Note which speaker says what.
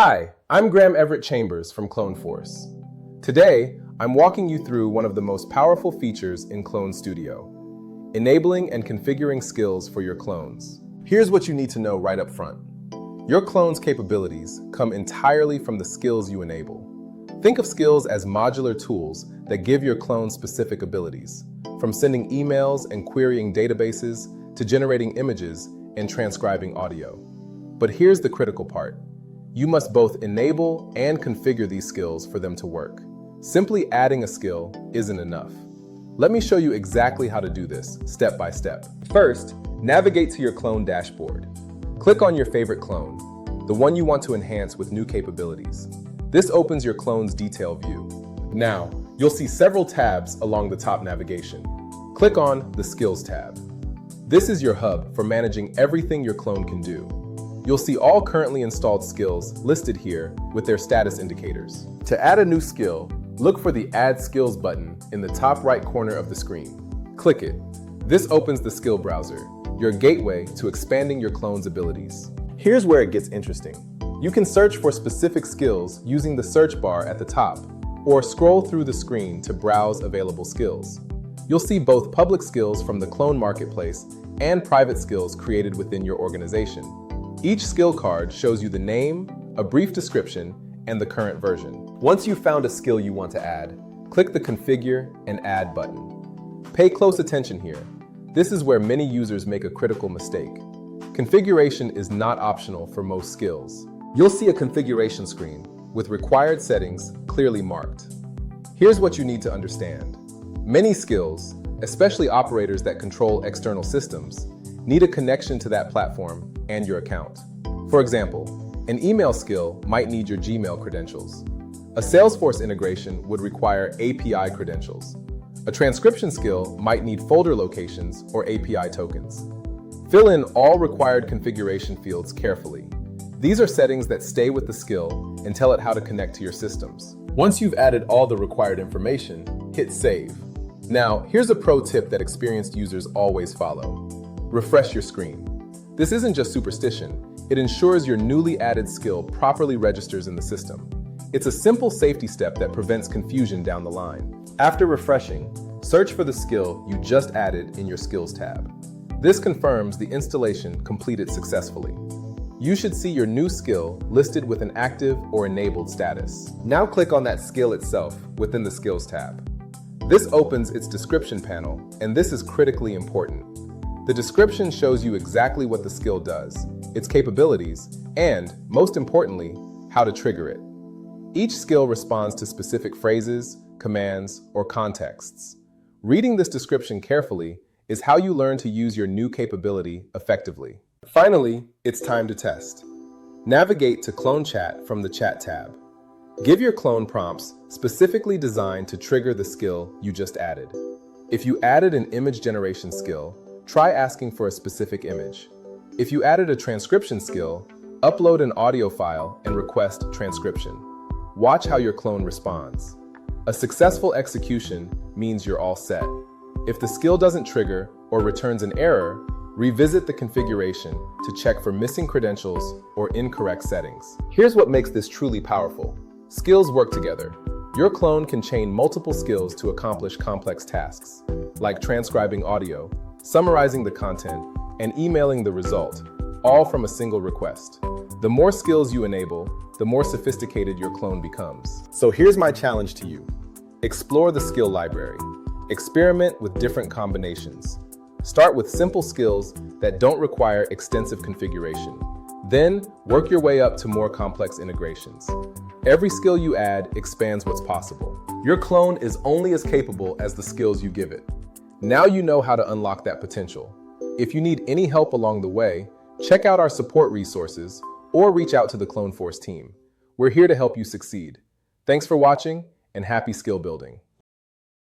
Speaker 1: Hi, I'm Graham Everett Chambers from CloneForce. Today, I'm walking you through one of the most powerful features in Clone Studio, enabling and configuring skills for your clones. Here's what you need to know right up front. Your clone's capabilities come entirely from the skills you enable. Think of skills as modular tools that give your clone specific abilities, from sending emails and querying databases to generating images and transcribing audio. But here's the critical part. You must both enable and configure these skills for them to work. Simply adding a skill isn't enough. Let me show you exactly how to do this, step by step. First, navigate to your clone dashboard. Click on your favorite clone, the one you want to enhance with new capabilities. This opens your clone's detail view. Now, you'll see several tabs along the top navigation. Click on the Skills tab. This is your hub for managing everything your clone can do. You'll see all currently installed skills listed here with their status indicators. To add a new skill, look for the Add Skills button in the top right corner of the screen. Click it. This opens the skill browser, your gateway to expanding your clone's abilities. Here's where it gets interesting. You can search for specific skills using the search bar at the top, or scroll through the screen to browse available skills. You'll see both public skills from the Clone Marketplace and private skills created within your organization. Each skill card shows you the name, a brief description, and the current version. Once you've found a skill you want to add, click the Configure and Add button. Pay close attention here. This is where many users make a critical mistake. Configuration is not optional for most skills. You'll see a configuration screen with required settings clearly marked. Here's what you need to understand. Many skills, especially operators that control external systems, need a connection to that platform and your account. For example, an email skill might need your Gmail credentials. A Salesforce integration would require API credentials. A transcription skill might need folder locations or API tokens. Fill in all required configuration fields carefully. These are settings that stay with the skill and tell it how to connect to your systems. Once you've added all the required information, hit Save. Now, here's a pro tip that experienced users always follow. Refresh your screen. This isn't just superstition. It ensures your newly added skill properly registers in the system. It's a simple safety step that prevents confusion down the line. After refreshing, search for the skill you just added in your Skills tab. This confirms the installation completed successfully. You should see your new skill listed with an active or enabled status. Now click on that skill itself within the Skills tab. This opens its description panel, and this is critically important. The description shows you exactly what the skill does, its capabilities, and, most importantly, how to trigger it. Each skill responds to specific phrases, commands, or contexts. Reading this description carefully is how you learn to use your new capability effectively. Finally, it's time to test. Navigate to Clone Chat from the Chat tab. Give your clone prompts specifically designed to trigger the skill you just added. If you added an image generation skill, try asking for a specific image. If you added a transcription skill, upload an audio file and request transcription. Watch how your clone responds. A successful execution means you're all set. If the skill doesn't trigger or returns an error, revisit the configuration to check for missing credentials or incorrect settings. Here's what makes this truly powerful. Skills work together. Your clone can chain multiple skills to accomplish complex tasks, like transcribing audio, summarizing the content, and emailing the result, all from a single request. The more skills you enable, the more sophisticated your clone becomes. So here's my challenge to you. Explore the skill library. Experiment with different combinations. Start with simple skills that don't require extensive configuration. Then, work your way up to more complex integrations. Every skill you add expands what's possible. Your clone is only as capable as the skills you give it. Now you know how to unlock that potential. If you need any help along the way, check out our support resources or reach out to the CloneForce team. We're here to help you succeed. Thanks for watching and happy skill building.